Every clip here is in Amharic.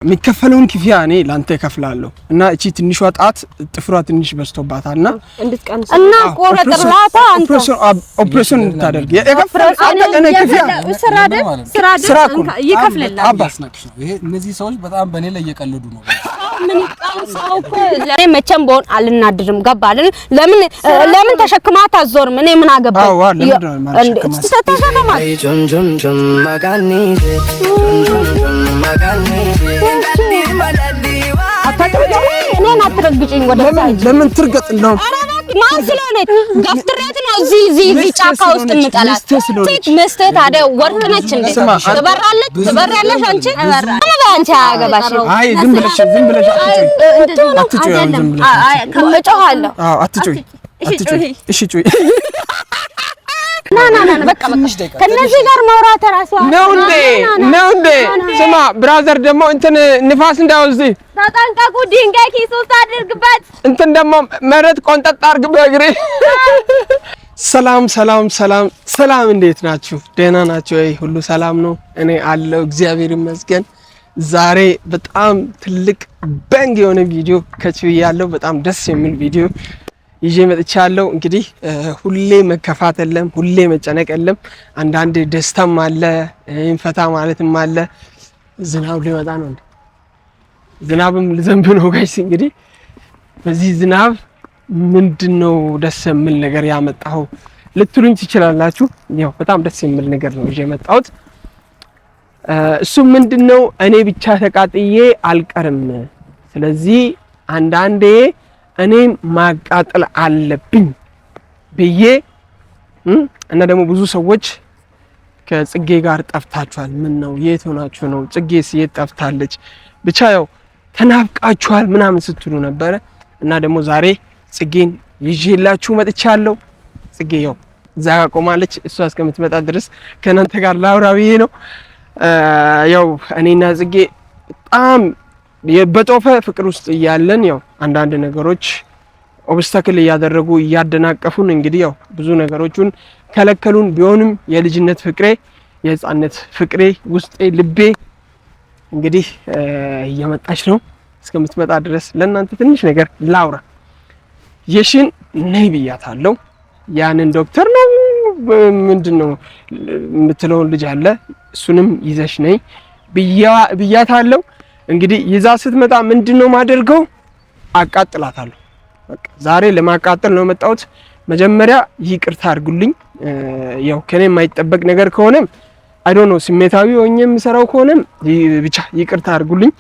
የሚከፈለውን ክፍያ እኔ ላንተ እከፍላለሁ እና እቺ ትንሿ ጣት ጥፍሯ ትንሽ በዝቶባታልና እንድትቀንስ እና ቆረጥላታ አንተ ኦፕሬሽን እንድታደርግ የከፈለ ክፍያ ስራ ይከፍልልሃል። አባስናክሽ ይሄ እነዚህ ሰዎች በጣም በኔ ላይ እየቀለዱ ነው። ምን ይጣውሳው እኮ ለኔ መቼም በሆን አልናድርም። ገባልን? ለምን ተሸክማት አዞርም? እኔ ምን አገባኝ? አዎ ለምን ማለት ተሸከማ እኔን አትረግጭኝ። ለምን ትርገጥ ነው? ማን ስለሆነች ገፍትሬት ነው እዚህ ጫካ ውስጥ የምጠላት ሴት መስጠት ታዲያ ወርቅ ነች እንዴ? ትበራለች አንቺ አንቺ አያገባሽ። አይ ዝም ብለሽ አትጮይ። እጮሃለሁ። አዎ አትጮይ። እሺ ጮይ ና በቃ ከነዚህ ጋር ማውራት ራሱ ነው እንዴ? ስማ ብራዘር ደግሞ እንትን ንፋስ እንዳይወስድ ተጠንቀቁ። ድንጋይ ኪስ ውስጥ አድርግበት። እንትን ደግሞ መሬት ቆንጠጥ አድርግበት እግሬ። ሰላም እንዴት ናችሁ? ደህና ናችሁ ወይ? ሁሉ ሰላም ነው? እኔ አለው እግዚአብሔር ይመስገን። ዛሬ በጣም ትልቅ በንግ የሆነ ቪዲዮ ከችብያለሁ። በጣም ደስ የሚል ቪዲዮ ይዤ መጥቻለሁ። እንግዲህ ሁሌ መከፋት የለም፣ ሁሌ መጨነቅ የለም። አንዳንድ ደስታም አለ፣ ፈታ ማለትም አለ። ዝናብ ሊመጣ ነው እንዴ? ዝናብም ልዘንብ ነው ጋይስ። እንግዲህ በዚህ ዝናብ ምንድነው ደስ የሚል ነገር ያመጣው ልትሉኝ ትችላላችሁ። ያው በጣም ደስ የሚል ነገር ነው ይዤ መጣሁት። እሱ ምንድነው እኔ ብቻ ተቃጥዬ አልቀርም። ስለዚህ አንዳንዴ እኔም ማቃጠል አለብኝ ብዬ እና ደግሞ ብዙ ሰዎች ከጽጌ ጋር ጠፍታችኋል። ምን ነው የት ሆናችሁ ነው? ጽጌስ የት ጠፍታለች? ብቻ ያው ተናፍቃችኋል ምናምን ስትሉ ነበረ እና ደግሞ ዛሬ ጽጌን ይዤላችሁ መጥቻለሁ። ጽጌ ያው እዛ ጋር ቆማለች። እሷ እስከምትመጣ ድረስ ከእናንተ ጋር ላውራ ብዬ ነው። ያው እኔና ጽጌ በጣም የበጦፈ ፍቅር ውስጥ እያለን ያው አንዳንድ ነገሮች ኦብስታክል እያደረጉ እያደናቀፉን እንግዲህ ያው ብዙ ነገሮችን ከለከሉን። ቢሆንም የልጅነት ፍቅሬ የህፃነት ፍቅሬ ውስጤ ልቤ እንግዲህ እየመጣች ነው። እስከምትመጣ ድረስ ለእናንተ ትንሽ ነገር ላውራ። የሽን ነይ ብያታለሁ። ያንን ዶክተር ነው ምንድነው የምትለውን ልጅ አለ እሱንም ይዘሽ ነይ ብያታለሁ። እንግዲህ ይዛ ስትመጣ ምንድነው ማደርገው? አቃጥላታለሁ። በቃ ዛሬ ለማቃጠል ነው መጣሁት። መጀመሪያ ይቅርታ አድርጉልኝ። ያው ከኔ የማይጠበቅ ነገር ከሆነ አይ ዶንት ኖ ስሜታዊ ሆኜ የምሰራው ከሆነ ብቻ ይቅርታ አድርጉልኝ።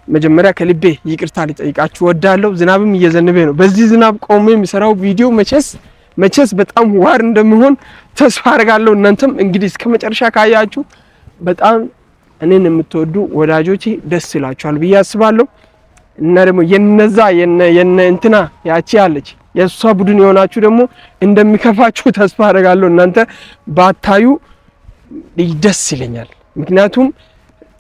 መጀመሪያ ከልቤ ይቅርታ ልጠይቃችሁ ወዳለሁ። ዝናብም እየዘነበ ነው። በዚህ ዝናብ ቆሜ የምሰራው ቪዲዮ መቼስ በጣም ዋር እንደሚሆን ተስፋ አደርጋለሁ። እናንተም እንግዲህ እስከመጨረሻ ካያችሁ በጣም እኔን የምትወዱ ወዳጆቼ ደስ ይላችኋል ብዬ አስባለሁ። እና ደግሞ የነዛ እንትና ያቺ ያለች የሷ ቡድን የሆናችሁ ደግሞ እንደሚከፋችሁ ተስፋ አደርጋለሁ። እናንተ ባታዩ ደስ ይለኛል። ምክንያቱም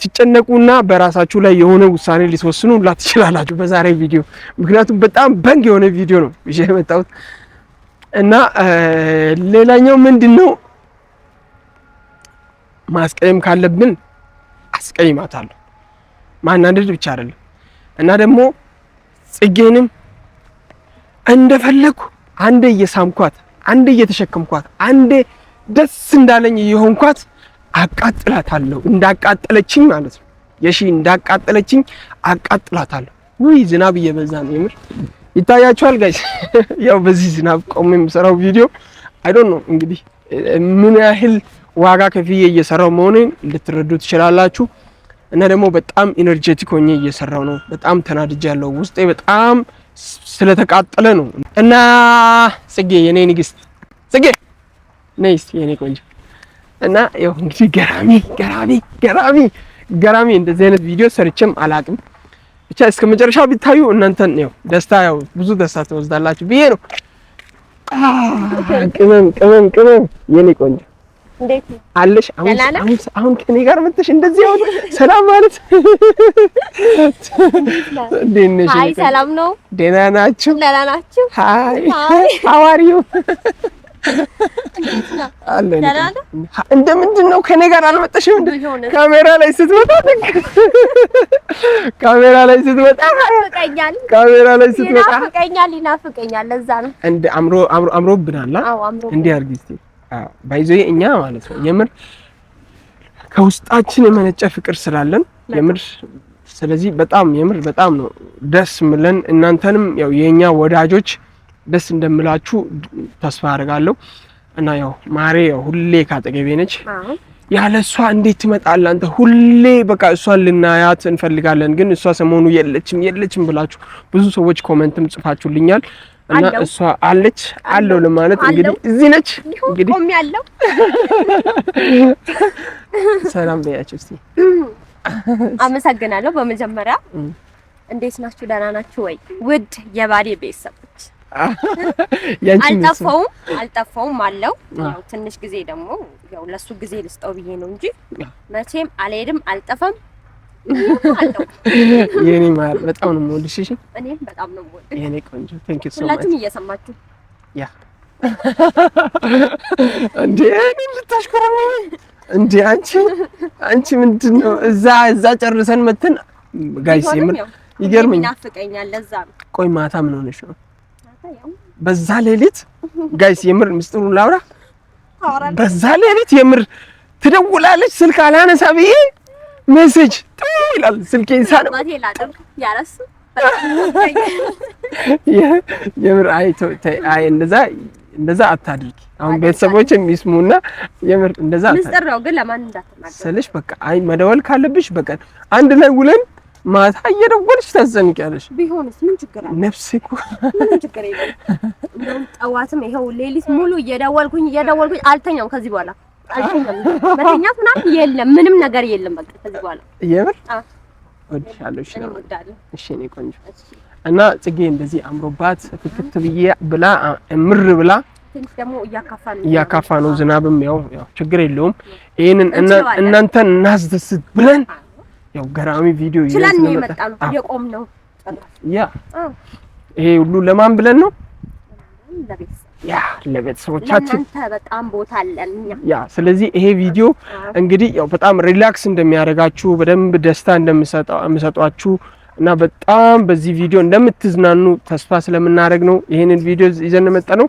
ትጨነቁና በራሳችሁ ላይ የሆነ ውሳኔ ሊወስኑ ትችላላችሁ በዛሬ ቪዲዮ። ምክንያቱም በጣም በንግ የሆነ ቪዲዮ ነው ይዤ የመጣሁት። እና ሌላኛው ምንድነው ማስቀየም ካለብን አስቀይማታለሁ። ማናደድ ብቻ አይደለም። እና ደግሞ ጽጌንም እንደፈለኩ አንዴ እየሳምኳት፣ አንዴ እየተሸከምኳት፣ አንዴ ደስ እንዳለኝ የሆንኳት አቃጥላታለሁ። እንዳቃጠለችኝ ማለት ነው። የሺ እንዳቃጠለችኝ አቃጥላታለሁ። ውይ ዝናብ እየበዛ ነው የምር ይታያችኋል ጋይስ። ያው በዚህ ዝናብ ቆሜ የምሰራው ቪዲዮ አይ ዶንት ኖ እንግዲህ ምን ያህል ዋጋ ከፍዬ እየሰራው መሆኔን ልትረዱ ትችላላችሁ። እና ደግሞ በጣም ኢነርጄቲክ ሆኜ እየሰራው ነው። በጣም ተናድጃለሁ። ውስጤ በጣም ስለተቃጠለ ነው። እና ጽጌ የኔ ንግስት ጽጌ ነይስ የኔ ቆንጆ። እና ያው እንግዲህ ገራሚ እንደዚህ አይነት ቪዲዮ ሰርቼም አላቅም። ብቻ እስከመጨረሻ ቢታዩ እናንተን ያው ደስታ ያው ብዙ ደስታ ትወስዳላችሁ ብዬ ነው። ቅመም የኔ ቆንጆ እንዴት አለሽ? አሁን ከኔ ጋር መጥተሽ እንደዚህ አሁን ሰላም ማለት እንዴት ነሽ? አይ ሰላም ነው። ደህና ናችሁ? ሃይ how are you? አለ እንደ ምንድነው ከኔ ጋር አልመጣሽም? ካሜራ ላይ ስትመጣ ይናፍቀኛል። ለዛ ነው እንደ አምሮብናል። እንዴ አርጊ እስቲ ባይዘይ እኛ ማለት ነው የምር ከውስጣችን የመነጨ ፍቅር ስላለን የምር ስለዚህ በጣም የምር በጣም ነው ደስ ምለን እናንተንም ያው የኛ ወዳጆች ደስ እንደምላችሁ ተስፋ አደርጋለሁ እና ያው ማሬ ያው ሁሌ ካጠገቤ ነች ያለሷ እንዴት ትመጣለህ አንተ ሁሌ በቃ እሷን ልናያት እንፈልጋለን ግን እሷ ሰሞኑ የለችም ብላችሁ ብዙ ሰዎች ኮሜንትም ጽፋችሁልኛል እና እሷ አለች አለው ለማለት እንግዲህ እዚህ ነች እንግዲህ ቆም ያለው ሰላም በያችሁ እስቲ አመሰግናለሁ በመጀመሪያ እንዴት ናችሁ ደህና ናችሁ ወይ ውድ የባሌ ቤተሰቦች አልጠፋውም አለው ያው ትንሽ ጊዜ ደግሞ ያው ለሱ ጊዜ ልስጠው ብዬ ነው እንጂ መቼም አልሄድም አልጠፋም አለው የኔ ማር በጣም ነው የምወድሽ እሺ እኔም በጣም ነው የምወድሽ የኔ ቆንጆ ቴንክ ዩ ሶ ማች ሁላችሁም እየሰማችሁ ያ እንዴ እኔ ልታሽከረም እንዴ አንቺ ምንድነው እዛ ጨርሰን መተን ጋይስ ይገርመኝ ይናፍቀኛል ለዛ ነው ቆይ ማታ ምን ሆነሽ ነው በዛ ሌሊት ጋይስ የምር ምስጥሩን ላውራ በዛ ሌሊት የምር ትደውላለች ስልክ አላነሳ ብዬ ሜሴጅ ይላል ስልኬን ሳነ ማቴ ላጥብ ያረስ የምር አይ እንደዛ አታድርጊ አሁን ቤተሰቦች የሚስሙና የምር እንደዛ ምስጥር ነው ግን ለማን እንዳትናገር ስለሽ በቃ አይ መደወል ካለብሽ በቃ አንድ ላይ ውለን ማታ እየደወልሽ ታዘንቂያለሽ ቢሆንስ ምን ችግር አለ ነፍሴ እኮ ምን ችግር የለም እንደውም ጠዋትም ይሄው ሌሊት ሙሉ እየደወልኩኝ አልተኛም ከዚህ በኋላ አልተኛም መተኛት ምናምን የለም ምንም ነገር የለም በቃ ከዚህ በኋላ የምር ወድሻለሁ እሺ እኔ ቆንጆ እና ጽጌ እንደዚህ አምሮባት ፍክት ብዬ ብላ እምር ብላ ትንሽ ደግሞ እያካፋ ነው ዝናብም ያው ችግር የለውም ይሄንን እናንተን እናስደስት ብለን ያው ገራሚ ቪዲዮ ይላል ነው የመጣው የቆም ነው ያ ይሄ ሁሉ ለማን ብለን ነው ለቤተሰቦቻችን እናንተ በጣም ቦታ አለኛ ያ ስለዚህ ይሄ ቪዲዮ እንግዲህ ያው በጣም ሪላክስ እንደሚያደርጋችሁ በደንብ ደስታ እንደምሰጧችሁ እና በጣም በዚህ ቪዲዮ እንደምትዝናኑ ተስፋ ስለምናደርግ ነው ይሄንን ቪዲዮ ይዘን መጣነው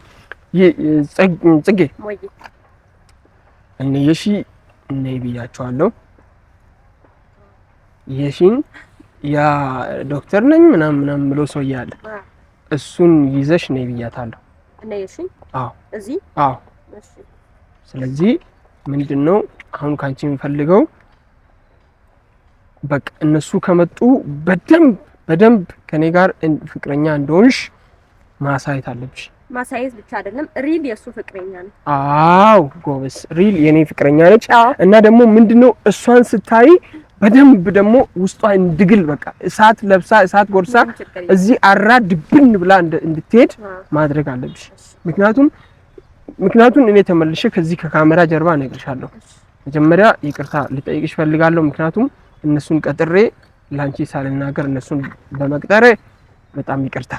ጽጌ እኔ የሺ ብያቸዋለሁ የሺን ያ ዶክተር ነኝ ምናምን ብሎ ሰው ያለ እሱን ይዘሽ ነይ ብያታለሁ እና የሺ እዚህ እሺ ስለዚህ ምንድነው አሁን ካንቺ የምፈልገው በቃ እነሱ ከመጡ በደንብ ከኔ ጋር ፍቅረኛ እንደሆንሽ ማሳየት አለብሽ ማሳየት ብቻ አይደለም ሪል የሱ ፍቅረኛ ነው አው ጎበስ ሪል የኔ ፍቅረኛ ነች እና ደግሞ ምንድነው እሷን ስታይ በደንብ ደግሞ ውስጧ እንድግል በቃ እሳት ለብሳ እሳት ጎርሳ እዚህ ድብን ብላ እንድትሄድ ማድረግ አለብሽ ምክንያቱም እኔ ተመልሼ ከዚህ ከካሜራ ጀርባ ነግርሻለሁ መጀመሪያ ይቅርታ ልጠይቅሽ ፈልጋለሁ ምክንያቱም እነሱን ቀጥሬ ላንቺ ሳልናገር እነሱን በመቅጠሬ በጣም ይቅርታ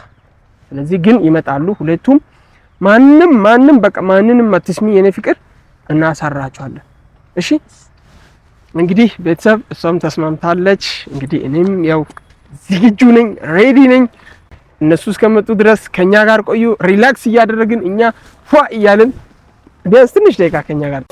ስለዚህ ግን ይመጣሉ ሁለቱም ማንንም በቃ ማንንም አትስሚ የኔ ፍቅር እናሳራቸዋለን እሺ እንግዲህ ቤተሰብ እሷም ተስማምታለች እንግዲህ እኔም ያው ዝግጁ ነኝ ሬዲ ነኝ እነሱ እስከመጡ ድረስ ከኛ ጋር ቆዩ ሪላክስ እያደረግን እኛ ፏ እያልን ቢያንስ ትንሽ ደቂቃ ከኛ ጋር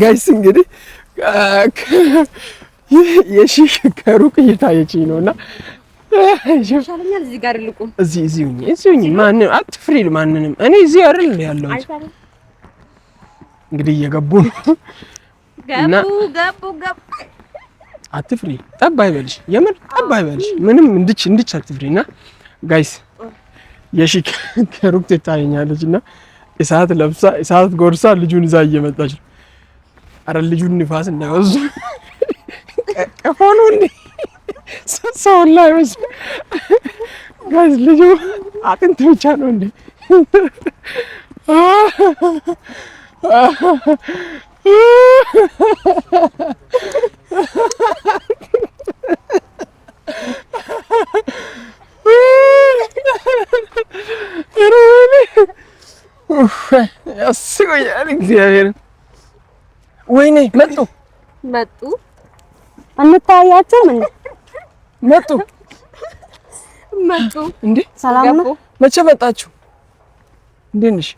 ጋይስ እንግዲህ የሺህ ከሩቅ እየታየችኝ ነውና እዚህ ጋር ልቁም እዚህ ሁኚ ማንንም አትፍሪ ማንንም እኔ እዚህ አይደል ያለሁት እንግዲህ እየገቡ ገቡ አትፍሪ ጠብ አይበልሽ የምር ጠብ አይበልሽ ምንም እንድች አትፍሪና ጋይስ የሺህ ከሩቅ ትታየኛለችና እሳት ለብሳ እሳት ጎርሳ ልጁን ይዛ እየመጣች ነው አረ ልጁን ንፋስ እንዳይወስዱ ቀፎኑ እንዴ ሰው ላይ ወስ ጋይስ ልጁ አጥንት ብቻ ነው እንዴ ያስቆያል እግዚአብሔር ወይኔ መጡ እንታያቸው ምን መጡ እንዴ ሰላም ነው መቼ መጣችሁ እንዴት ነሽ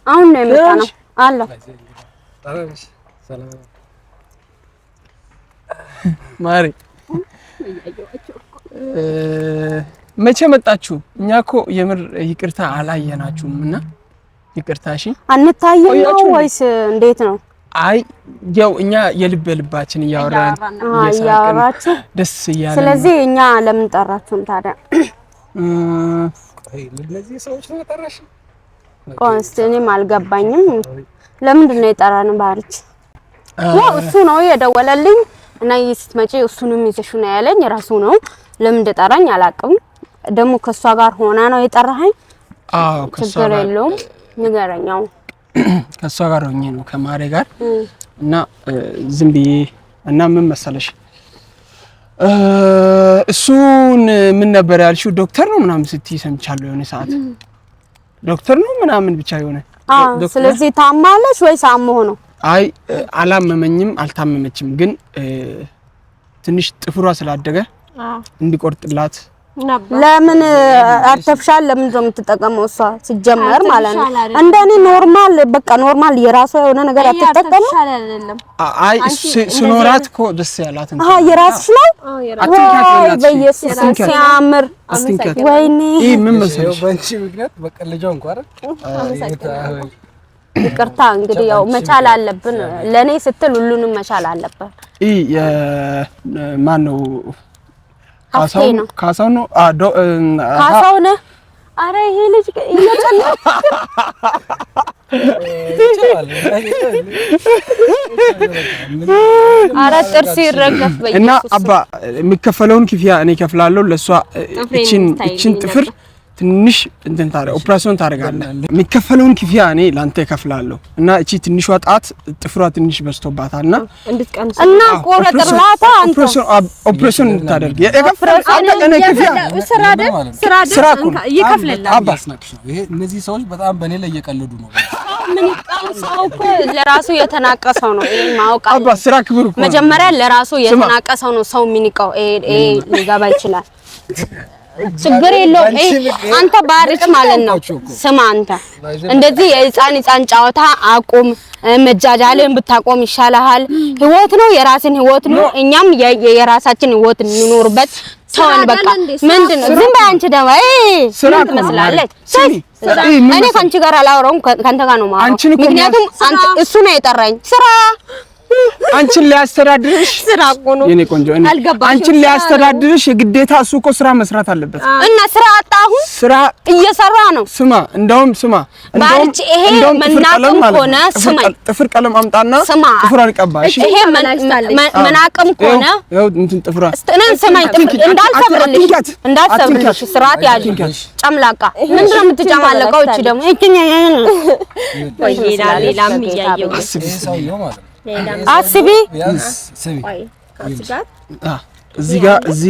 አሁን ነው የመጣነው አለው ሰላም ማሪ መቼ መጣችሁ እኛ እኮ የምር ይቅርታ አላየናችሁም እና ይቅርታ እሺ አንታየው ነው ወይስ እንዴት ነው አይ ያው እኛ የልባችን እያወራችሁ ደስ ይያለ ስለዚህ እኛ ለምን ጠራችሁን ታዲያ ለዚህ ሰዎች ነው ተጠራሽ ኮንስተንም አልገባኝም ለምንድን ነው የጠራን ባርች ያው እሱ ነው የደወለልኝ እና ስትመጪ እሱንም ይዘሽ ነው ያለኝ ራሱ ነው ለምን እንደጠራኝ አላውቅም ደግሞ ከሷ ጋር ሆና ነው የጠራኸኝ አዎ ከሷ ጋር ንገረኛው ከሷ ጋር ሆኜ ነው ከማሬ ጋር እና ዝም ብዬ እና ምን መሰለሽ እሱን ምን ነበር ያልሽው ዶክተር ነው ምናምን ስትይ ሰምቻለሁ የሆነ ሰዓት ዶክተር ነው ምናምን ብቻ የሆነ ስለዚህ ታማለሽ ወይስ አሞህ ነው አይ አላመመኝም አልታመመችም ግን ትንሽ ጥፍሯ ስላደገ እንዲቆርጥላት ለምን አርተፍሻል ለምን ነው የምትጠቀመው እሷ ሲጀመር ማለት ነው እንደኔ ኖርማል በቃ ኖርማል የራሷ የሆነ ነገር አትጠቀም አይ ስኖራት እኮ ደስ ያላት እንዴ የራስሽ ነው በኢየሱስ ሲያምር ወይኔ ይሄ ምን መሰለሽ ባንቺ ምክንያት በቃ ልጇ እንኳን ይቅርታ እንግዲህ ያው መቻል አለብን ለኔ ስትል ሁሉንም መቻል አለብን ይሄ ማን ነው ካሳው ነው ካሳው ነው አረ ይሄ ልጅ እየጨለ አረ ጥርስ ይረገፍ በይ እና አባ የሚከፈለውን ክፍያ እኔ ከፍላለሁ ለሷ እቺን ጥፍር ትንሽ እንትን ኦፕሬሽን ታደርጋለህ የሚከፈለውን ክፍያ እኔ ላንተ ከፍላለሁ እና እቺ ትንሿ ጣት ጥፍሯ ትንሽ በዝቶባታልና እንድትቀንስ እና ቆረጥላታ አንተ ኦፕሬሽን እንድታደርግ የከፈለውን ክፍያ ስራ ይከፍልልሃል አባስናክሽ ነው ይሄ እነዚህ ሰዎች በጣም በኔ ላይ እየቀለዱ ነው ምን ይጣውሳው እኮ ለራሱ የተናቀሰው ነው ይሄ ማውቃ አባ ስራ ክብር እኮ መጀመሪያ ለራሱ የተናቀሰው ነው ሰው ምን ይቀው ሊገባ ይችላል ችግር የለውም አንተ ባርጭ ማለት ነው ስማ አንተ እንደዚህ የህፃን ጫወታ አቁም መጃጃልን ብታቆም ይሻላል ህይወት ነው የራስን ህይወት ነው እኛም የራሳችን ህይወት እንኖርበት ሰውን በቃ ምንድነው ዝም በይ አንቺ ደግሞ ስራ ትመስላለች እኔ ካንቺ ጋር አላወራውም ካንተ ጋር ነው ማለት ምክንያቱም አንተ እሱ ነው የጠራኝ ስራ አንቺን ሊያስተዳድርሽ ስራ እኮ ነው የኔ ቆንጆ አንቺን ሊያስተዳድርሽ የግዴታ እሱ እኮ ስራ መስራት አለበት እና ስራ አጣሁ ስራ እየሰራ ነው ስማ እንደውም ባርጭ ይሄ መናቅም ሆነ ስማ ጥፍር ቀለም አምጣና ጥፍር አልቀባሽ ይሄ መናቅም ሆነ ያው እንትን ጥፍራ እኔን ስማኝ እንዳትሰብርልሽ ስርዓት ያዥ ጨምላቃ ምንድነው የምትጨማለቀው እቺ ደግሞ ወይ ሌላም ይያየው አስቢ እዚህ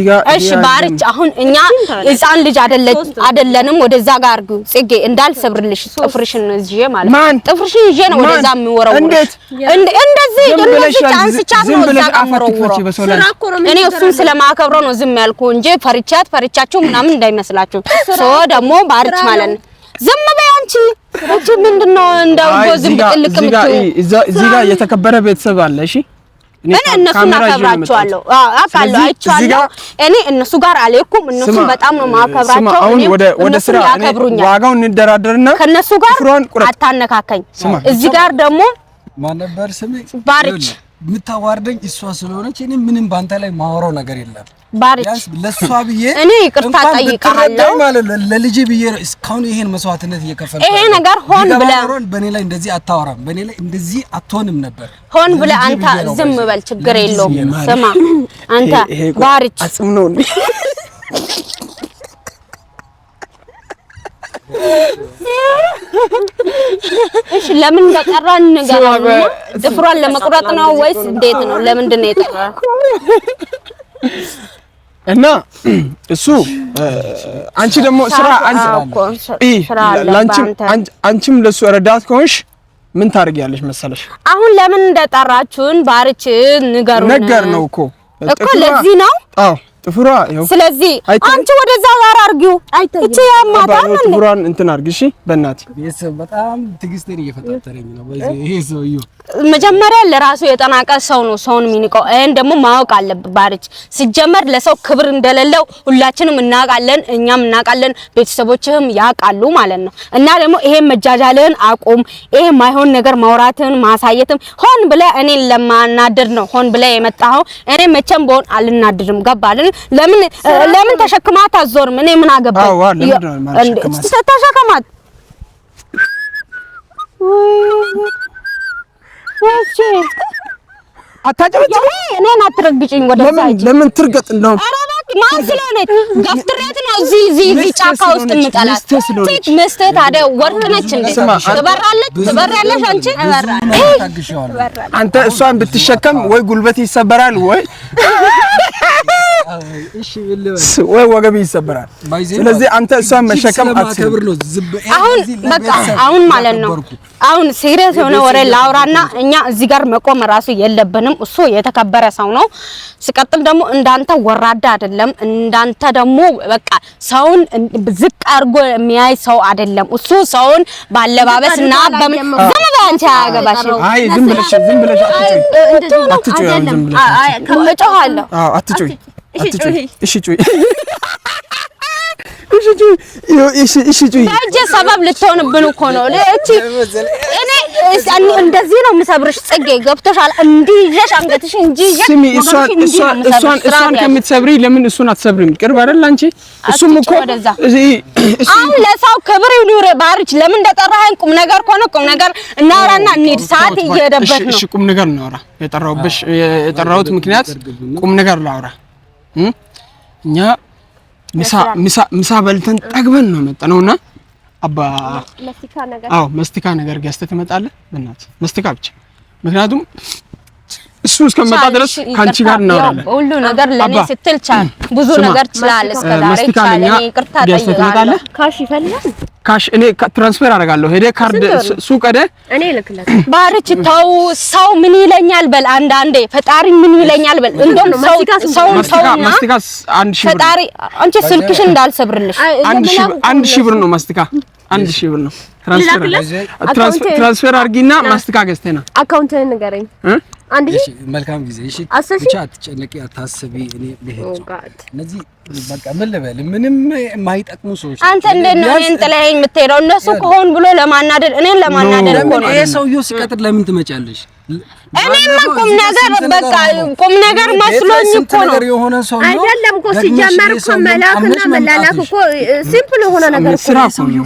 ጋር እሺ ባርጭ አሁን እኛ ህፃን ልጅ አይደለንም ወደዛ ጋር አርጉ ጽጌ እንዳልሰብርልሽ ጥፍርሽን እዚህ ማለት ጥፍርሽን ይዤ ነው ወደዛ የምወረው እንደዚህ ቻንስቻት ነው እዛ ጋር ወረው እኔ እሱን ስለማከብረው ነው ዝም ያልኩ እንጂ ፈርቻችሁ ምናምን እንዳይመስላችሁ ሶ ደግሞ ባርጭ ማለት ነው ዝም በይ አንቺ ምንድነው እንደው ዝም ብልቅ እዚህ ጋር የተከበረ ቤተሰብ አለ። እሺ እኔ እነሱን አከብራቸዋለሁ። አውቃለሁ፣ አይቻለሁ። እኔ እነሱ ጋር አልሄድኩም። እነሱ በጣም ነው ማከብራቸው። አሁን ወደ ስራ ዋጋውን እንደራደርና ከነሱ ጋር አታነካከኝ። እዚህ ጋር ደግሞ ማን ነበር ስሜ? ባርች የምታዋርደኝ እሷ ስለሆነች እኔ ምንም ባንተ ላይ ማወራው ነገር የለም። ባርች ለሷ ብዬ እኔ ይቅርታ ጠይቃለሁ ማለት ለልጄ ብዬ እስካሁን ይሄን መስዋዕትነት እየከፈልኩ ይሄ ነገር ሆን ብለህ በኔ ላይ እንደዚህ አታወራም፣ በኔ ላይ እንደዚህ አትሆንም ነበር። ሆን ብለህ አንተ ዝም በል፣ ችግር የለውም። ስማ አንተ ባርች አጽም ነው እንዴ? እሺ ለምን እንደጠራን ንገረኝ። ጥፍሯን ለመቁረጥ ነው ወይስ እንዴት ነው? ለምንድን ነው የጠራን? እና እሱ አንቺ ደግሞ ስራ አንቺም ለሱ ረዳት ከሆንሽ ምን ታርጊያለሽ መሰለሽ? አሁን ለምን እንደጠራችሁን ባርች ንገሩን። ነገር ነው እኮ ለዚህ ነው። አዎ ጥፍሯ ይኸው። ስለዚህ አንቺ ወደዛ ጋር አርጊው። እቺ ያማታን ነው ጥፍሯን እንትን አርጊ። እሺ በእናትህ ቤተሰብ በጣም ትግስቴን እየፈታተረኝ ነው። ይሄ ሰውዬው መጀመሪያ ለራሱ የጠናቀ ሰው ነው ሰውን የሚንቀው። ይሄን ደግሞ ማወቅ አለብህ ባርች። ሲጀመር ለሰው ክብር እንደሌለው ሁላችንም እናውቃለን፣ እኛም እናውቃለን፣ ቤተሰቦችህም ያውቃሉ ማለት ነው። እና ደግሞ ይሄ መጃጃልህን አቁም። ይሄ ማይሆን ነገር ማውራትህን ማሳየትም ሆን ብለህ እኔን ለማናደድ ነው ሆን ብለህ የመጣኸው። እኔ መቼም በሆን አልናደድም። ገባህ? ለምን ተሸክማት አዞርም? እኔ ምን አገባኝ? አዎ ለምን ነው ማለት ተሸከማት ወጪ አታጨበጭ። እኔን አትረግጭኝ። ወደዛ ለምን ትርገጥ ነው? ኧረ እባክህ ማን ስለሆነች ገፍትሬት ነው እዚህ ጫካ ውስጥ የምጠላት? ሚስትህ ታዲያ ወርቅ ነች እንዴ? ትበራለች አንቺ አንተ እሷን ብትሸከም ወይ ጉልበት ይሰበራል ወይ ወይ ወገብ ይሰበራል። ስለዚህ አንተ እሷን መሸከም አትችልም። አሁን ማለት ነው አሁን ሲሪየስ የሆነ ወሬ ላውራና እኛ እዚህ ጋር መቆም ራሱ የለብንም። እሱ የተከበረ ሰው ነው። ሲቀጥል ደግሞ እንዳንተ ወራዳ አይደለም። እንዳንተ ደግሞ በቃ ሰውን ዝቅ አድርጎ የሚያይ ሰው አይደለም። እሱ ሰውን ባለባበስና ዝም ብለህ አንቺ አያገባሽም። አይ ዝም ብለሽ አትጩይ። እጮሃለሁ። አዎ አትጩይ። እሺ ጩይ። እሺ ጩይ። በእጄ ሰበብ ልትሆንብን እኮ ነው። እኔ እንደዚህ ነው የምሰብርሽ ጽጌ፣ ገብቶሻል? እንዲህ ይዤሽ አንገትሽ እንጂ ስሚ፣ እሷን ከምትሰብሪ ለምን እሱን አትሰብሪም? ቅርብ አይደል አንቺ? እሱም እኮ አሁን ለሰው ክብር ይኑር ባርች። ለምን እንደጠራኸኝ ቁም ነገር ከሆነ ቁም ነገር እናወራና እንሂድ። ሰዓት እየሄደበት ነው። እሺ ቁም ነገር እናወራ። የጠራሁት ምክንያት ቁም ነገር ላውራ። እኛ ምሳ በልተን ጠግበን ነው የመጣነውና አባ መስቲካ ነገር ገዝተህ ትመጣለህ። በእናትህ መስቲካ ብቻ። ምክንያቱም እሱ እስከመጣ ድረስ ካንቺ ጋር እናወራለን። ሁሉ ነገር ለኔ ስትል ቻል ብዙ ነገር ትችላለህ። እስከዛሬ ቻል እኔ ይቅርታ ጠይቃለሁ። ካሽ ይፈልጋል። ካሽ እኔ ትራንስፈር አደርጋለሁ። ሄደ ካርድ ሱቅ ሄደ እኔ ልክለት። ባርች ተው፣ ሰው ምን ይለኛል በል። አንዳንዴ ፈጣሪ ምን ይለኛል በል። እንደውም መስቲካ 1000 ብር ፈጣሪ አንቺ ስልክሽን እንዳልሰብርልሽ 1000 ብር ነው መስቲካ 1000 ብር ነው። ትራንስፈር አድርጊና ማስቲካ ገዝተና አካውንትህን ንገረኝ። አንድ ሺህ መልካም ጊዜ። እሺ ብቻ አትጨነቂ፣ አታስቢ። እኔ ልሄድ እነዚህ በቃ ምን ልበል፣ ምንም የማይጠቅሙ ሰዎች። አንተ እንዴት ነው እኔን ጥለኸኝ የምትሄደው? እነሱ ከሆን ብሎ ለማናደድ እኔን ለማናደድ እኮ ነው። ይሄ ሰውዬው ሲቀጥር ለምን ትመጫለሽ? እኔማ ቁም ነገር በቃ ቁም ነገር መስሎኝ እኮ ነው። አይደለም እኮ ሲጀመር እኮ መላክና መላላክ እኮ ሲምፕል የሆነ ነገር እኮ ስራ እኮ ነው።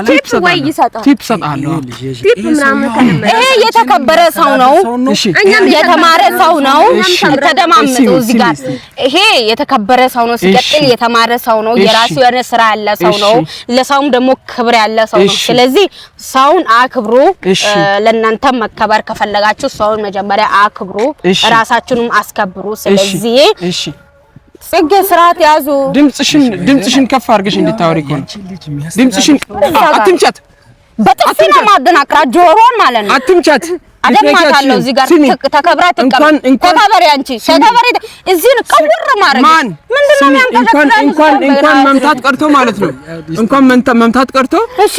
ቲፕ ወይ ይሰጣል። ቲፕ ሰጣለሁ። ቲፕ ምናምን ከለመደ ይሄ የተከበረ ሰው ነው። እኛም የተማረ ሰው ነው። ተደማመጡ እዚህ ጋር ይሄ የተከበረ ሰው ነው። ሲቀጥል የተማረ ሰው ነው። የራሱ የሆነ ስራ ያለ ሰው ነው። ለሰውም ደግሞ ክብር ያለ ሰው ነው። ስለዚህ ሰውን አክብሩ። ለእናንተ መከበር ከፈለጋችሁ ሰውን መጀመሪያ አክብሩ፣ ራሳችሁንም አስከብሩ። ስለዚህ ጽጌ ስርዓት ያዙ። ድምጽሽን ከፍ አድርገሽ እንድታወሪ እኮ ነው። ድምጽሽን አትምቻት። በጥፊ ነው ማደናቅራት ጆሮን ማለት ነው። አደማታለሁ እዚህ ጋር ተከብራ ተቀበል ተከበሪ አንቺ ተከበሪ እዚህ ነው ቀውር ማረግ ምንድነው የሚያንቀሳቅሰው እንኳን መምታት ቀርቶ ማለት ነው እንኳን መምታት ቀርቶ እሺ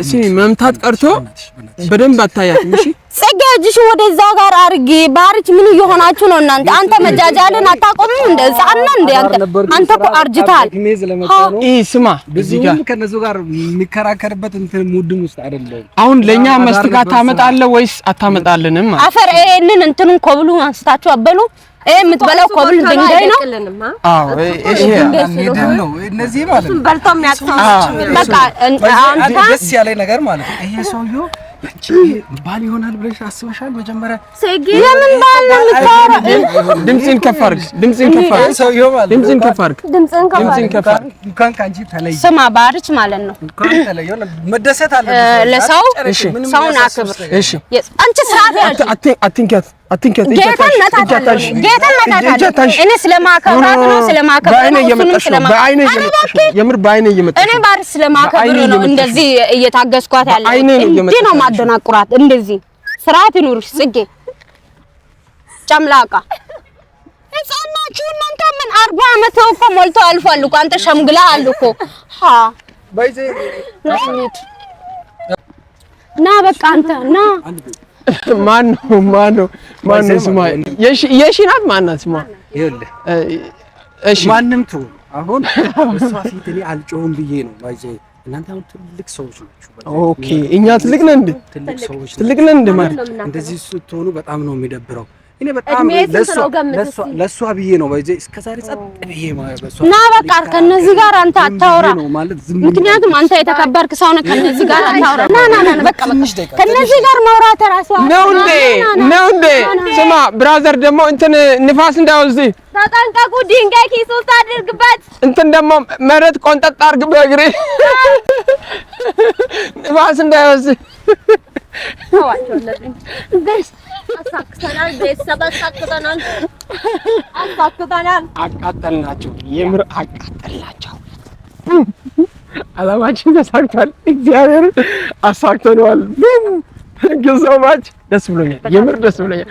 ሲሚ መምታት ቀርቶ በደንብ አታያትም እሺ ጽጌ እጅሽ ወደዛ ጋር አርጊ ባርች ምን እየሆናችሁ ነው እናንተ አንተ መጃጃልን አታቆምም እንደ ህፃን እንደ አንተ እኮ አርጅታል ስማ እዚህ ጋር ከነሱ ጋር የሚከራከርበት እንትን ሙድም ውስጥ አይደለም አሁን ለኛ መስተጋት ታመጣለህ ወይስ አታመጣልንም አፈር ይሄንን እንትኑን ኮብሉ አንስታችሁ አበሉ የምትበላው ኮብል ድንጋይ ነው አዎ እሺ ነው እነዚህ ማለት ነው በልቶ የሚያቅሰው በቃ አንተ ደስ ያለኝ ነገር ማለት ነው ይሄ ሰውዬው አንቺ ባል ይሆናል ብለሽ አስበሻል መጀመሪያ ሰጊ ለምን ባል ነው የምታወራው ድምጽን ከፍ አድርግ ሰውዬው ማለት ድምጽን ከፍ አድርግ እንኳን ካንቺ ተለይ ስማ ባርች ማለት ነው እንኳን ተለየው መደሰት አለበት ለሰው ሰውን አክብር እሺ አንቺ ስርዓት ያዥ አትንኪያት ጌታን መታታሽ እኔ ስለማከብራት ነው ስለማከብራት የምር በአይኔ እየመጣሽ እኔ ባርች ስለማከብር ነው እንደዚህ እየታገስኳት ያለ እንዴ ነው ማደናቁራት እንደዚህ ስርዓት ይኑርሽ ጽጌ ጨምላቃ ህፃናችሁ እናንተ ምን 40 ዓመት እኮ ሞልቶ አልፏል እኮ አንተ ሸምግለሃል እኮ ሃ ባይዜ ና በቃ አንተ ና ማነው ስማ የሺ ናት ማናት ስማ ይኸውልህ እሺ ማንም ተው አሁን እሷ ፊት እኔ አልጮህም ብዬ ነው ባይዜ እናንተ አሁን ትልቅ ሰዎች ናችሁ ኦኬ እኛ ትልቅ ነን እንዴ ማለት እንደዚህ ስትሆኑ በጣም ነው የሚደብረው እኔ በጣም ለሷ ብዬ ነው ባይዜ እስከዛሬ ጸጥ ብዬ ማለት በሷ ና በቃ ከነዚህ ጋር አንተ አታውራ ምክንያቱም አንተ የተከበርክ ሰው ነህ ከነዚህ ጋር አታውራ ና በቃ ከነዚህ ጋር ማውራት ራሱ ነው እንዴ ስማ ብራዘር ደግሞ እንትን ንፋስ እንዳይወስድ ተጠንቀቁ ድንጋይ ኪስ ውስጥ አድርግበት እንትን ደግሞ መሬት ቆንጠጥ አድርግ በእግሬ ንፋስ እንዳይወስድ አሳክተናል ቤተሰብ አሳክተናል አቃጠልናቸው የምር አቃጠልናቸው አላማችን ተሳክቷል እግዚአብሔር አሳክተነዋል ግዛው ማች ደስ ብሎኛል የምር ደስ ብሎኛል